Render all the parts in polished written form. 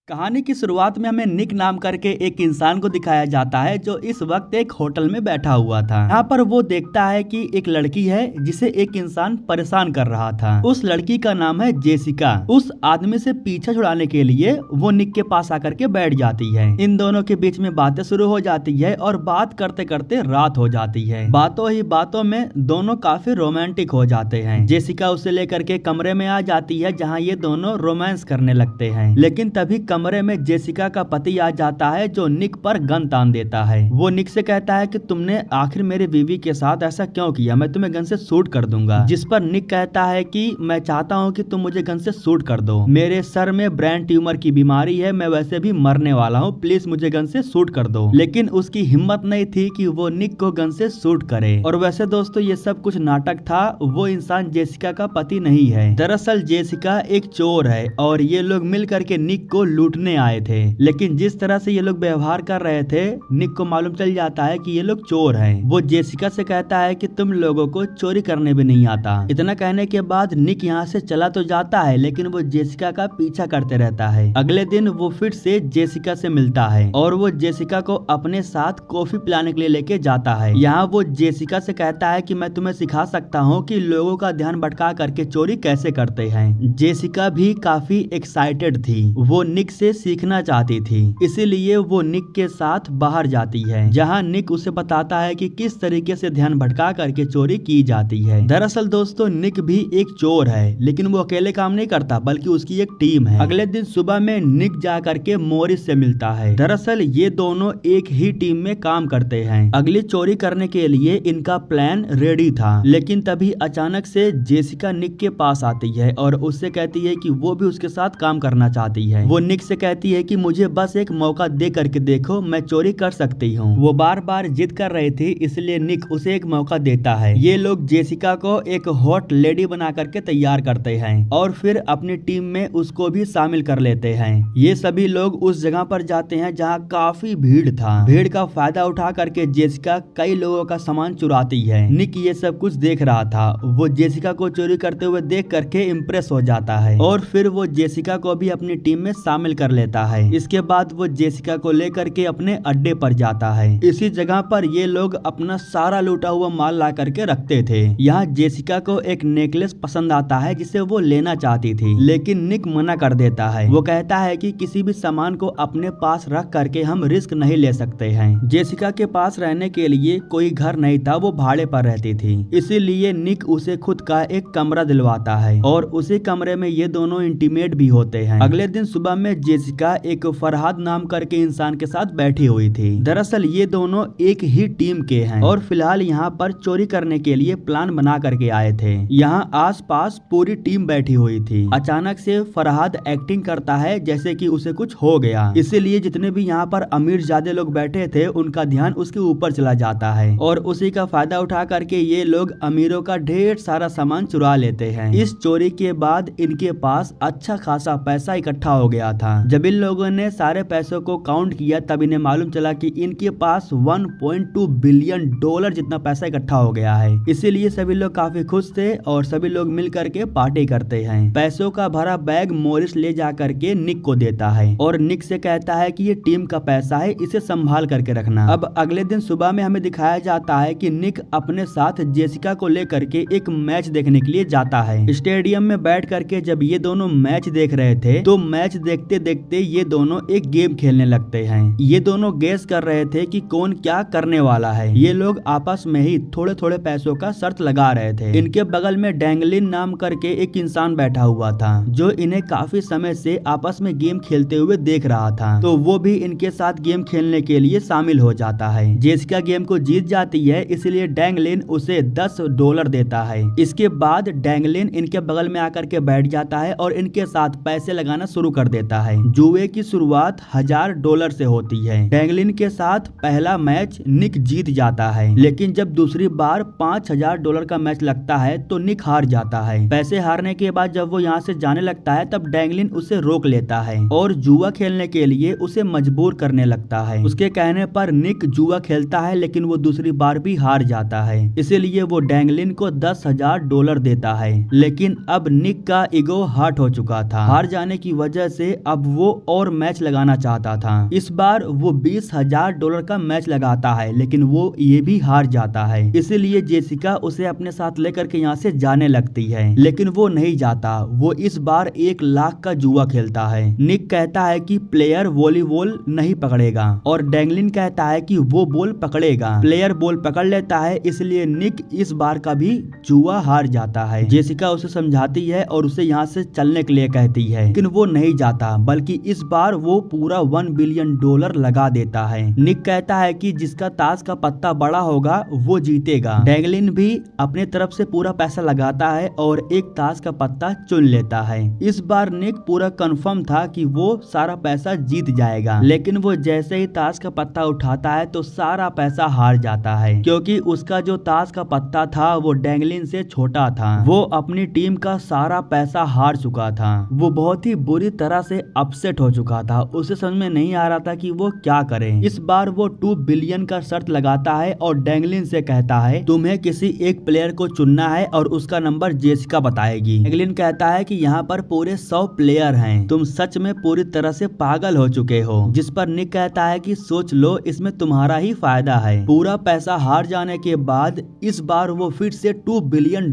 कहानी की शुरुआत में हमें निक नाम करके एक इंसान को दिखाया जाता है जो इस वक्त एक होटल में बैठा हुआ था। यहाँ पर वो देखता है कि एक लड़की है जिसे एक इंसान परेशान कर रहा था। उस लड़की का नाम है जेसिका। उस आदमी से पीछा छुड़ाने के लिए वो निक के पास आकर के बैठ जाती है। इन दोनों के बीच में बातें शुरू हो जाती है और बात करते करते रात हो जाती है। बातों ही बातों में दोनों काफी रोमांटिक हो जाते हैं। जेसिका उसे लेकर के कमरे में आ जाती है जहाँ ये दोनों रोमांस करने लगते हैं, लेकिन तभी कमरे में जेसिका का पति आ जाता है जो निक पर गन तान देता है। वो निक से कहता है कि तुमने आखिर मेरी बीवी के साथ ऐसा क्यों किया, मैं तुम्हें गन से शूट कर दूंगा। जिस पर निक कहता है कि मैं चाहता हूं कि तुम मुझे गन से शूट कर दो, मेरे सर में ब्रेन ट्यूमर की बीमारी है, मैं वैसे भी मरने वाला हूं, प्लीज मुझे गन से शूट कर दो। लेकिन उसकी हिम्मत नहीं थी कि वो निक को गन से शूट करे। और वैसे दोस्तों ये सब कुछ नाटक था, वो इंसान जेसिका का पति नहीं है। दरअसल जेसिका एक चोर है और ये लोग मिल करके निक को लूटने आए थे। लेकिन जिस तरह से ये लोग व्यवहार कर रहे थे, निक को मालूम चल जाता है कि ये लोग चोर हैं। वो जेसिका से कहता है कि तुम लोगों को चोरी करने भी नहीं आता। इतना कहने के बाद निक यहाँ से चला तो जाता है, लेकिन वो जेसिका का पीछा करते रहता है। अगले दिन वो फिर से जेसिका से मिलता है और वो जेसिका को अपने साथ कॉफी पिलाने के लिए लेके जाता है। यहाँ वो जेसिका से कहता है कि मैं तुम्हें सिखा सकता हूँ कि लोगों का ध्यान भटका करके चोरी कैसे करते हैं। जेसिका भी काफी एक्साइटेड थी, वो निक से सीखना चाहती थी, इसीलिए वो निक के साथ बाहर जाती है, जहां निक उसे बताता है कि किस तरीके से ध्यान भटका करके चोरी की जाती है। दरअसल दोस्तों निक भी एक चोर है, लेकिन वो अकेले काम नहीं करता बल्कि उसकी एक टीम है। अगले दिन सुबह में निक जा करके मोरिस से मिलता है। दरअसल ये दोनों एक ही टीम में काम करते हैं। अगली चोरी करने के लिए इनका प्लान रेडी था, लेकिन तभी अचानक से जेसिका निक के पास आती है और उससे कहती है कि वो भी उसके साथ काम करना चाहती है। वो निक से कहती है कि मुझे बस एक मौका दे करके देखो, मैं चोरी कर सकती हूँ। वो बार बार जिद कर रही थी, इसलिए निक उसे एक मौका देता है। ये लोग जेसिका को एक हॉट लेडी बना करके तैयार करते हैं और फिर अपनी टीम में उसको भी शामिल कर लेते हैं। ये सभी लोग उस जगह पर जाते हैं जहाँ काफी भीड़ था। भीड़ का फायदा उठा करके जेसिका कई लोगों का सामान चुराती है। निक ये सब कुछ देख रहा था। वो जेसिका को चोरी करते हुए देख करके इम्प्रेस हो जाता है और फिर वो जेसिका को भी अपनी टीम में शामिल कर लेता है। इसके बाद वो जेसिका को लेकर के अपने अड्डे पर जाता है। इसी जगह पर ये लोग अपना सारा लूटा हुआ माल ला करके रखते थे। यहाँ जेसिका को एक नेकलेस पसंद आता है जिसे वो लेना चाहती थी, लेकिन निक मना कर देता है। वो कहता है कि किसी भी सामान को अपने पास रख करके हम रिस्क नहीं ले सकते हैं। जेसिका के पास रहने के लिए कोई घर नहीं था, वो भाड़े पर रहती थी, इसीलिए निक उसे खुद का एक कमरा दिलवाता है और उसी कमरे में ये दोनों इंटीमेट भी होते हैं। अगले दिन सुबह में जेसिका एक फरहाद नाम करके इंसान के साथ बैठी हुई थी। दरअसल ये दोनों एक ही टीम के हैं और फिलहाल यहाँ पर चोरी करने के लिए प्लान बना करके आए थे। यहाँ आसपास पूरी टीम बैठी हुई थी। अचानक से फरहाद एक्टिंग करता है जैसे कि उसे कुछ हो गया, इसीलिए जितने भी यहाँ पर अमीर ज्यादा लोग बैठे थे उनका ध्यान उसके ऊपर चला जाता है और उसी का फायदा उठा करके ये लोग अमीरों का ढेर सारा सामान चुरा लेते हैं। इस चोरी के बाद इनके पास अच्छा खासा पैसा इकट्ठा हो गया था। जब इन लोगों ने सारे पैसों को काउंट किया तब इन्हें मालूम चला कि इनके पास 1.2 बिलियन डॉलर जितना पैसा इकट्ठा हो गया है। इसीलिए सभी लोग काफी खुश थे और सभी लोग मिल करके पार्टी करते हैं। पैसों का भरा बैग मोरिस ले जा करके निक को देता है और निक से कहता है कि ये टीम का पैसा है, इसे संभाल करके रखना। अब अगले दिन सुबह में हमें दिखाया जाता है कि निक अपने साथ जेसिका को लेकर के एक मैच देखने के लिए जाता है। स्टेडियम में बैठ करके जब ये दोनों मैच देख रहे थे तो मैच देखते देखते ये दोनों एक गेम खेलने लगते हैं। ये दोनों गेस कर रहे थे कि कौन क्या करने वाला है। ये लोग आपस में ही थोड़े थोड़े पैसों का शर्त लगा रहे थे। इनके बगल में डैंगलिन नाम करके एक इंसान बैठा हुआ था जो इन्हें काफी समय से आपस में गेम खेलते हुए देख रहा था, तो वो भी इनके साथ गेम खेलने के लिए शामिल हो जाता है। जेसिका गेम को जीत जाती है, इसलिए डैंगलिन उसे $10 देता है। इसके बाद डैंगलिन इनके बगल में आकर के बैठ जाता है और इनके साथ पैसे लगाना शुरू कर देता है। जुए की शुरुआत $1000 से होती है। डैंगलिन के साथ पहला मैच निक जीत जाता है, लेकिन जब दूसरी बार $5000 का मैच लगता है तो निक हार जाता है। पैसे हारने के बाद जब वो यहाँ से जाने लगता है तब डैंगलिन उसे रोक लेता है और जुआ खेलने के लिए उसे मजबूर करने लगता है। उसके कहने पर निक जुआ खेलता है, लेकिन वो दूसरी बार भी हार जाता है, इसीलिए वो डैंगलिन को $10,000 देता है। लेकिन अब निक का ईगो हर्ट हो चुका था। हार जाने की वजह से अब वो और मैच लगाना चाहता था। इस बार वो $20,000 का मैच लगाता है, लेकिन वो ये भी हार जाता है। इसीलिए जेसिका उसे अपने साथ लेकर के यहाँ से जाने लगती है, लेकिन वो नहीं जाता। वो इस बार 1 लाख का जुआ खेलता है। निक कहता है कि प्लेयर वॉलीबॉल नहीं पकड़ेगा और डैंगलिन कहता है कि वो बॉल पकड़ेगा। प्लेयर बॉल पकड़ लेता है, इसलिए निक इस बार का भी जुआ हार जाता है। जेसिका उसे समझाती है और उसे यहाँ से चलने के लिए कहती है, लेकिन वो नहीं जाता, बल्कि इस बार वो पूरा $1 बिलियन लगा देता है। निक कहता है कि जिसका ताश का पत्ता बड़ा होगा वो जीतेगा। डैंगलिन भी अपने तरफ से पूरा पैसा लगाता है और एक ताश का पत्ता चुन लेता है। इस बार निक पूरा कंफर्म था कि वो सारा पैसा जीत जाएगा, लेकिन वो जैसे ही ताश का पत्ता उठाता है तो सारा पैसा हार जाता है, क्योंकि उसका जो ताश का पत्ता था वो डैंगलिन से छोटा था। वो अपनी टीम का सारा पैसा हार चुका था। वो बहुत ही बुरी तरह से अपसेट हो चुका था। उसे समझ में नहीं आ रहा था कि वो क्या करे। इस बार वो 2 बिलियन का शर्त लगाता है और डैंगलिन से कहता है, तुम्हें किसी एक प्लेयर को चुनना है और उसका नंबर जेसिका बताएगी। डैंगलिन कहता है कि यहाँ पर पूरे 100 प्लेयर हैं, तुम सच में पूरी तरह से पागल हो चुके हो। जिस पर निक कहता है कि सोच लो, इसमें तुम्हारा ही फायदा है। पूरा पैसा हार जाने के बाद इस बार वो फिर से $2 बिलियन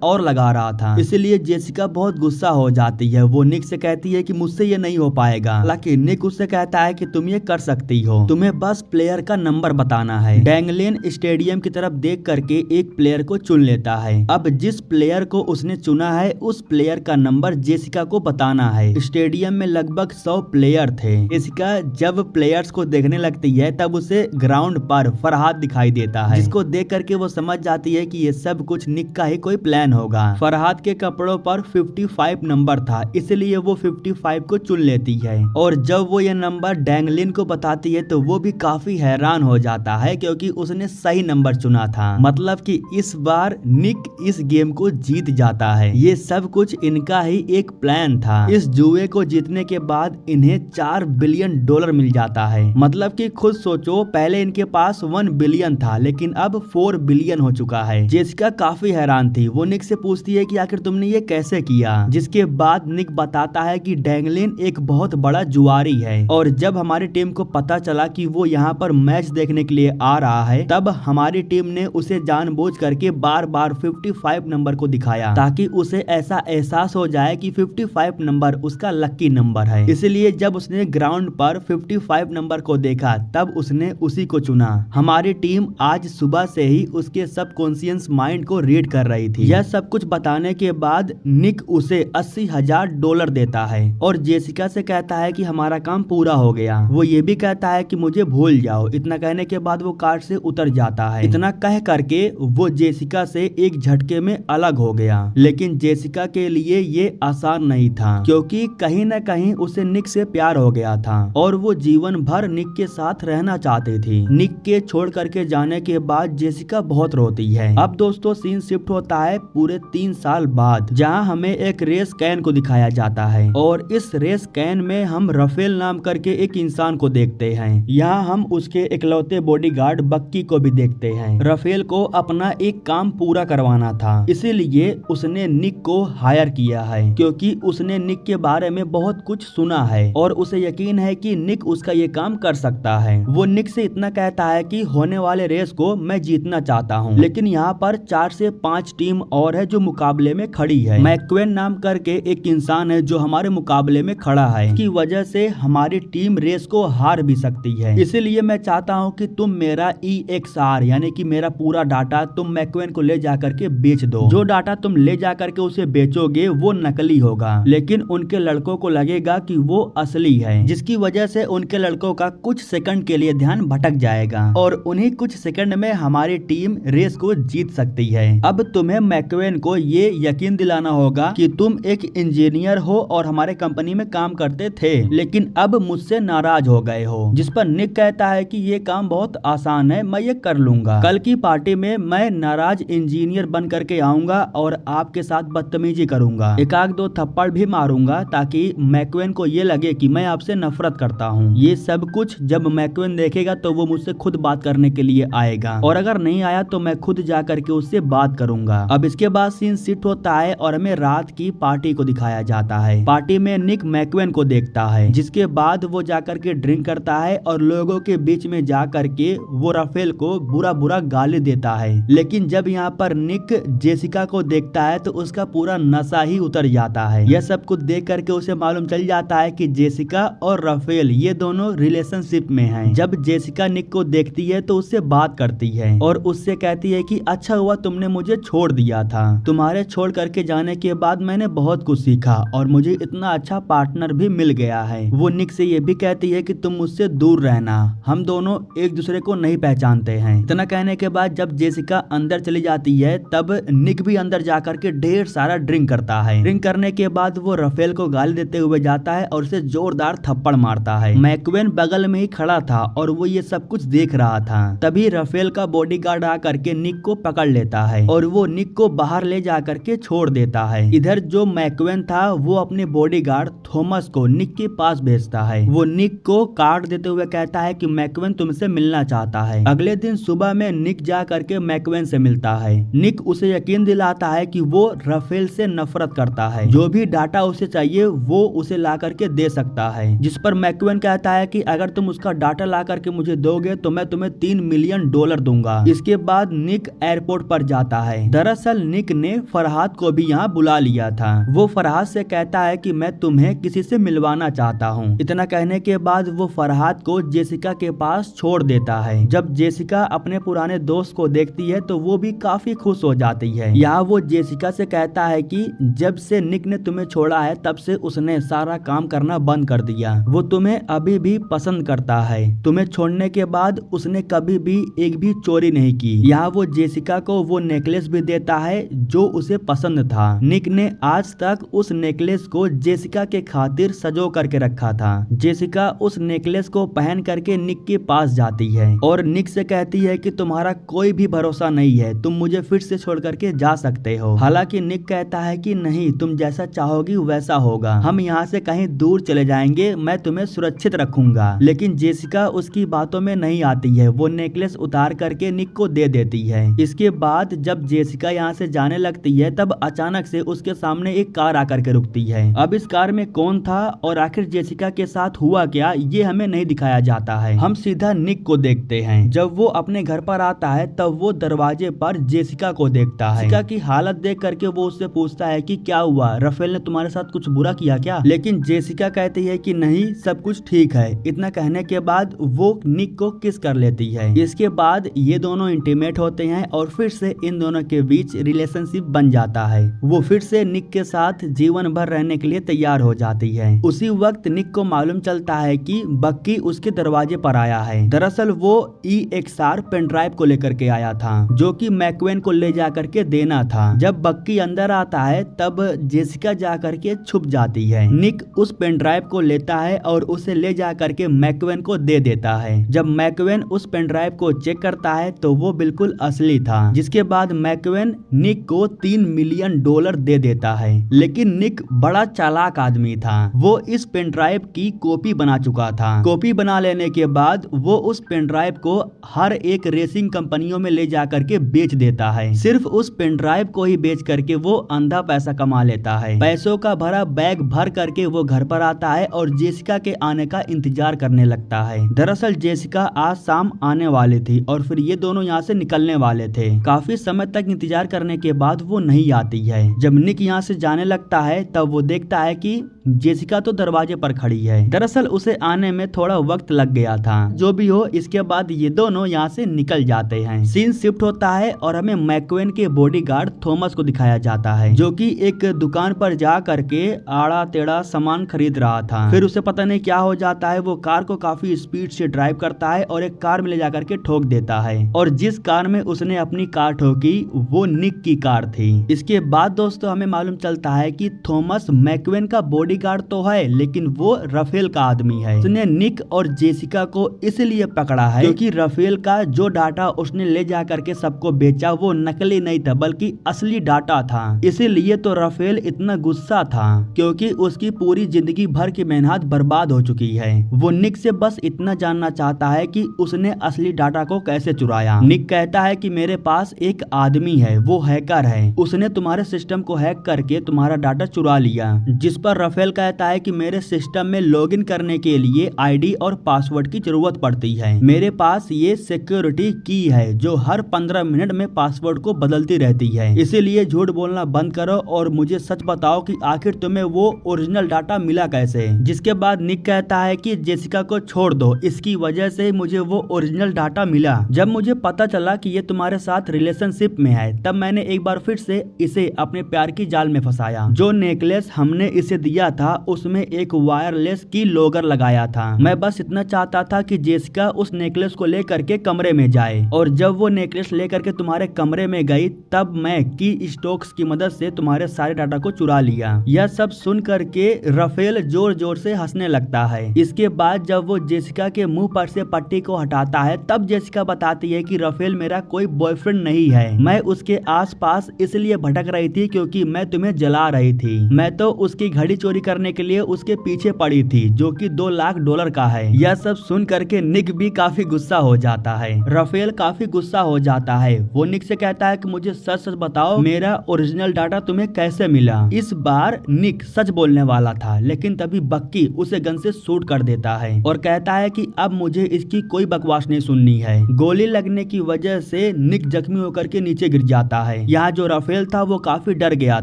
और लगा रहा था। इसलिए जेसिका बहुत गुस्सा हो जाती है। वो निक से कहती है कि मुझसे ये नहीं हो पाएगा। हालांकि निक उससे कहता है कि तुम ये कर सकती हो, तुम्हें बस प्लेयर का नंबर बताना है। डैंगलिन स्टेडियम की तरफ देख करके एक प्लेयर को चुन लेता है। अब जिस प्लेयर को उसने चुना है उस प्लेयर का नंबर जेसिका को बताना है। स्टेडियम में लगभग 100 प्लेयर थे। जेसिका जब प्लेयर्स को देखने लगती है तब उसे ग्राउंड पर फरहाद दिखाई देता है, जिसको देख करके वो समझ जाती है कि ये सब कुछ निक का ही कोई प्लान होगा। फरहाद के कपड़ों पर 55 नंबर था, इसलिए वो 55 को चुन लेती है। और जब वो ये नंबर डैंगलिन को बताती है तो वो भी काफी हैरान हो जाता है, क्योंकि उसने सही नंबर चुना था। मतलब कि इस बार निक इस गेम को जीत जाता है। ये सब कुछ इनका ही एक प्लान था। इस जुए को जीतने के बाद इन्हें $4 बिलियन मिल जाता है। मतलब कि खुद सोचो, पहले इनके पास 1 बिलियन था, लेकिन अब 4 बिलियन हो चुका है। जेसिका काफी हैरान थी। वो निक से पूछती है कि आखिर तुमने ये कैसे किया। जिसके बाद निक बताता है कि डैंगलिन एक बहुत बड़ा जुआरी है, और जब हमारी टीम को पता चला कि वो यहाँ पर मैच देखने के लिए आ रहा है, तब हमारी टीम ने उसे जानबूझ करके बार बार 55 नंबर को दिखाया, ताकि उसे ऐसा एहसास हो जाए कि 55 नंबर उसका लकी नंबर है। इसलिए जब उसने ग्राउंड पर 55 नंबर को देखा तब उसने उसी को चुना। हमारी टीम आज सुबह से ही उसके सबकॉन्शियस माइंड को रीड कर रही थी। यह सब कुछ बताने के बाद निक उसे $80,000 देता है और जेसिका से कहता है कि हमारा काम पूरा हो गया। वो ये भी कहता है कि मुझे भूल जाओ। इतना कहने के बाद वो कार से उतर जाता है। इतना कह करके वो जेसिका से एक झटके में अलग हो गया। लेकिन जेसिका के लिए ये आसान नहीं था, क्योंकि कहीं न कहीं उसे निक से प्यार हो गया था और वो जीवन भर निक के साथ रहना चाहती थी। निक के छोड़ करके जाने के बाद जेसिका बहुत रोती है। अब दोस्तों सीन शिफ्ट होता है पूरे 3 साल बाद, जहां हमें एक रेस कैन को दिखाया जाता है और इस रेस कैन में हम रफेल नाम करके एक इंसान को देखते हैं। यहाँ हम उसके इकलौते बॉडीगार्ड बक्की को भी देखते हैं। रफेल को अपना एक काम पूरा करवाना था, इसीलिए उसने निक को हायर किया है, क्योंकि उसने निक के बारे में बहुत कुछ सुना है और उसे यकीन है कि निक उसका ये काम कर सकता है। वो निक से इतना कहता है कि होने वाले रेस को मैं जीतना चाहता हूँ, लेकिन यहाँ पर 4 से 5 टीम और है जो मुकाबले में खड़ी है। मैक्वेन नाम करके एक इंसान है जो हमारे मुकाबले में खड़ा है, की वजह से हमारी टीम रेस को हार भी सकती है। इसीलिए मैं चाहता हूँ कि तुम मेरा EXR यानी कि मेरा पूरा डाटा तुम मैक्वेन को ले जाकर के बेच दो। जो डाटा तुम ले जाकर के उसे बेचोगे वो नकली होगा, लेकिन उनके लड़कों को लगेगा कि वो असली है, जिसकी वजह से उनके लड़कों का कुछ सेकंड के लिए ध्यान भटक जाएगा और उन्हीं कुछ सेकंड में हमारी टीम रेस को जीत सकती है। अब तुम्हें मैक्वेन को ये यकीन दिलाना होगा कि तुम एक इंजीनियर हो और हमारे कंपनी में काम करते थे, लेकिन अब मुझसे नाराज हो गए हो। जिस पर निक कहता है कि ये काम बहुत आसान है, मैं ये कर लूंगा। कल की पार्टी में मैं नाराज इंजीनियर बन करके आऊंगा और आपके साथ बदतमीजी करूंगा, एक आध 2 थप्पड़ भी मारूंगा, ताकि मैक्वेन को ये लगे कि मैं आपसे नफरत करता हूँ। ये सब कुछ जब मैक्वेन देखेगा तो वो मुझसे खुद बात करने के लिए आएगा, और अगर नहीं आया तो मैं खुद जा करके उससे बात करूंगा। अब इसके बाद सीन शिफ्ट होता है और हमें रात की पार्टी को दिखाया जाता है। पार्टी में निक मैकवेन को देखता है, जिसके बाद वो जाकर के ड्रिंक करता है और लोगों के बीच में जाकर के वो राफेल को बुरा बुरा गाली देता है। लेकिन जब यहाँ पर निक जेसिका को देखता है तो उसका पूरा नशा ही उतर जाता है। यह सब कुछ देख करके उसे मालूम चल जाता है कि जेसिका और राफेल ये दोनों रिलेशनशिप में हैं। जब जेसिका निक को देखती है तो उससे बात करती है और उससे कहती है कि अच्छा हुआ तुमने मुझे छोड़ दिया था, तुम्हारे छोड़ करके जाने के बाद मैंने बहुत कुछ सीखा और मुझे इतना अच्छा पार्टनर भी मिल गया है। वो निक से ये भी कहती है कि तुम मुझसे दूर रहना, हम दोनों एक दूसरे को नहीं पहचानते हैं। इतना कहने के बाद जब जेसिका अंदर चली जाती है तब निक भी अंदर जाकर के ढेर सारा ड्रिंक करता है। ड्रिंक करने के बाद वो राफेल को गाली देते हुए जाता है और उसे जोरदार थप्पड़ मारता है। मैकवेन बगल में ही खड़ा था और वो ये सब कुछ देख रहा था। तभी राफेल का बॉडीगार्ड आकर के निक को पकड़ लेता है और वो निक को बाहर ले जाकर के छोड़ देता है। इधर जो मैकवेन था वो अपने बॉडीगार्ड थॉमस को निक के पास भेजता है। वो निक को कार्ड देते हुए कहता है कि मैकवेन तुमसे मिलना चाहता है। अगले दिन सुबह में निक जा करके मैकवेन से मिलता है। निक उसे यकीन दिलाता है कि वो राफेल से नफरत करता है, जो भी डाटा उसे चाहिए वो उसे ला करके दे सकता है। जिस पर मैकवेन कहता है कि अगर तुम उसका डाटा ला करके मुझे दोगे तो मैं तुम्हें $3 मिलियन दूंगा। इसके बाद निक एयरपोर्ट पर जाता है। दरअसल निक ने फरहाद को भी यहाँ बुला लिया था। वो फरहाद से कहता है कि मैं तुम्हें किसी से मिलवाना चाहता हूँ। इतना कहने के बाद वो फरहाद को जेसिका के पास छोड़ देता है। जब जेसिका अपने पुराने दोस्त को देखती है तो वो भी काफी खुश हो जाती है। यहाँ वो जेसिका से कहता है कि जब से निक ने तुम्हें छोड़ा है तब से उसने सारा काम करना बंद कर दिया। वो तुम्हें अभी भी पसंद करता है। तुम्हें छोड़ने के बाद उसने कभी भी एक भी चोरी नहीं की। यहाँ वो जेसिका को वो नेकलेस भी देता है जो उसे पसंद था। निक ने आज तक उस नेकलेस को जेसिका के खातिर सजो करके रखा था। जेसिका उस नेकलेस को पहन करके निक के पास जाती है और निक से कहती है कि तुम्हारा कोई भी भरोसा नहीं है, तुम मुझे फिर से छोड़ करके जा सकते हो। हालांकि निक कहता है कि नहीं, तुम जैसा चाहोगी वैसा होगा, हम यहाँ से कहीं दूर चले जाएंगे, मैं तुम्हें सुरक्षित रखूंगा। लेकिन जेसिका उसकी बातों में नहीं आती है। वो नेकलेस उतार करके निक को दे देती है। इसके बाद जब जेसिका यहाँ से जाने लगती है तब अचानक से उसके सामने एक कार आकर के रुकती है। अब इस कार में कौन था और आखिर जेसिका के साथ हुआ क्या, ये हमें नहीं दिखाया जाता है। हम सीधा निक को देखते हैं। जब वो अपने घर पर आता है तब वो दरवाजे पर जेसिका को देखता है। जेसिका की हालत देख करके वो उससे पूछता है कि क्या हुआ, राफेल ने तुम्हारे साथ कुछ बुरा किया क्या? लेकिन जेसिका कहती है कि नहीं, सब कुछ ठीक है। इतना कहने के बाद वो निक को किस कर लेती है। इसके बाद ये दोनों इंटीमेट होते हैं और फिर से इन दोनों के बीच रिलेशनशिप बन जाता है। वो फिर से निक के साथ जीवन भर रहने के लिए तैयार हो जाती है। उसी वक्त निक को मालूम चलता है कि बक्की उसके दरवाजे पर आया है। दरअसल वो EXR पेन ड्राइव को लेकर के आया था जो कि मैकवेन को ले जाकर के देना था। जब बक्की अंदर आता है तब जेसिका जाकर के छुप जाती है। निक उस पेन ड्राइव को लेता है और उसे ले जाकर के मैकवेन को दे देता है। जब मैकवेन उस पेन ड्राइव को चेक करता है तो वो बिल्कुल असली था। जिसके बाद मैकवेन निक को $3 मिलियन दे देता है। लेकिन निक बड़ा चालाक आदमी था। वो इस पेन ड्राइव की कॉपी बना चुका था। कॉपी बना लेने के बाद वो उस पेन ड्राइव को हर एक रेसिंग कंपनियों में ले जाकर के बेच देता है। सिर्फ उस पेन ड्राइव को ही बेच करके वो अंधा पैसा कमा लेता है। पैसों का भरा बैग भर करके वो घर पर आता है और जेसिका के आने का इंतजार करने लगता है। दरअसल जेसिका आज शाम आने वाली थी और फिर ये दोनों यहाँ से निकलने वाले थे। काफी समय तक इंतजार करने के बाद वो नहीं आती है। जब निक यहाँ से जाने लगता है तब वो देखता है कि जेसिका तो दरवाजे पर खड़ी है। दरअसल उसे आने में थोड़ा वक्त लग गया था। जो भी हो, इसके बाद ये दोनों यहाँ से निकल जाते हैं। सीन शिफ्ट होता है और हमें मैकवेन के बॉडीगार्ड थॉमस को दिखाया जाता है जो कि एक दुकान पर जा करके आड़ा टेढ़ा सामान खरीद रहा था। फिर उसे पता नहीं क्या हो जाता है, वो कार को काफी स्पीड से ड्राइव करता है और एक कार में ले जाकर के ठोक देता है। और जिस कार में उसने अपनी कार ठोकी वो निक की कार थी। इसके बाद दोस्तों हमें मालूम चलता है कि थॉमस मैकवेन का बॉडीगार्ड तो है लेकिन वो राफेल का आदमी है। उसने निक और जेसिका को इसलिए पकड़ा है क्योंकि राफेल का जो डाटा उसने ले जा करके सबको बेचा वो नकली नहीं था बल्कि असली डाटा था। इसीलिए तो राफेल इतना गुस्सा था क्योंकि उसकी पूरी जिंदगी भर की मेहनत बर्बाद हो चुकी है। वो निक से बस इतना जानना चाहता है कि उसने असली डाटा को कैसे चुराया। निक कहता है कि मेरे पास एक आदमी है, वो हैकर है, उसने तुम्हारे सिस्टम को हैक करके तुम्हारा डाटा चुरा लिया। जिस पर राफेल रफेल कहता है कि मेरे सिस्टम में लॉगिन करने के लिए आईडी और पासवर्ड की जरूरत पड़ती है। मेरे पास ये सिक्योरिटी की है जो हर 15 मिनट में पासवर्ड को बदलती रहती है, इसीलिए झूठ बोलना बंद करो और मुझे सच बताओ कि आखिर तुम्हें वो ओरिजिनल डाटा मिला कैसे। जिसके बाद निक कहता है कि जेसिका को छोड़ दो, इसकी वजह से मुझे वो ओरिजिनल डाटा मिला। जब मुझे पता चला कि ये तुम्हारे साथ रिलेशनशिप में है तब मैंने एक बार फिर से इसे अपने प्यार की जाल में फंसाया। जो नेकलेस हमने इसे दिया था उसमें एक वायरलेस की लॉगर लगाया था। मैं बस इतना चाहता था कि जेसिका उस नेकलेस को लेकर के कमरे में जाए और जब वो नेकलेस लेकर के तुम्हारे कमरे में गई तब मैं की स्टोक्स की मदद से तुम्हारे सारे डाटा को चुरा लिया। यह सब सुन करके रफेल जोर जोर से हंसने लगता है। इसके बाद जब वो जेसिका के मुंह पर से पट्टी को हटाता है तब जेसिका बताती है कि रफेल मेरा कोई बॉयफ्रेंड नहीं है, मैं उसके आसपास इसलिए भटक रही थी क्योंकि मैं तुम्हें जला रही थी। मैं तो उसकी घड़ी चोरी करने के लिए उसके पीछे पड़ी थी जो कि $2 लाख का है। यह सब सुन करके निक भी काफी गुस्सा हो जाता है। रफेल काफी गुस्सा हो जाता है। वो निक से कहता है कि मुझे सच सच बताओ मेरा ओरिजिनल डाटा तुम्हें कैसे मिला। इस बार निक सच बोलने वाला था लेकिन तभी बक्की उसे गन से शूट कर देता है और कहता है कि अब मुझे इसकी कोई बकवास नहीं सुननी है। गोली लगने की वजह से निक जख्मी होकर के नीचे गिर जाता है। यहाँ जो रफेल था वो काफी डर गया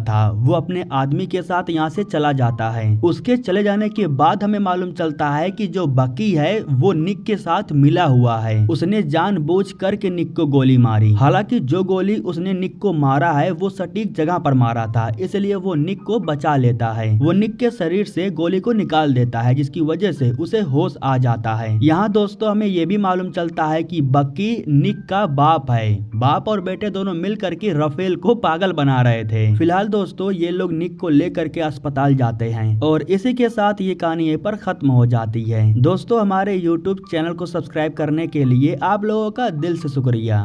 था। वो अपने आदमी के साथ यहाँ से चला जाता है। उसके चले जाने के बाद हमें मालूम चलता है कि जो बकी है वो निक के साथ मिला हुआ है। उसने जानबूझ करके निक को गोली मारी। हालांकि जो गोली उसने निक को मारा है वो सटीक जगह पर मारा था, इसलिए वो निक को बचा लेता है। वो निक के शरीर से गोली को निकाल देता है जिसकी वजह से उसे होश आ जाता है। यहाँ दोस्तों हमें ये भी मालूम चलता है कि बकी निक का बाप है। बाप और बेटे दोनों मिल करके रफेल को पागल बना रहे थे। फिलहाल दोस्तों ये लोग निक को लेकर के अस्पताल जाते हैं और इसी के साथ ये कहानी यहीं पर खत्म हो जाती है। दोस्तों हमारे YouTube चैनल को सब्सक्राइब करने के लिए आप लोगों का दिल से शुक्रिया।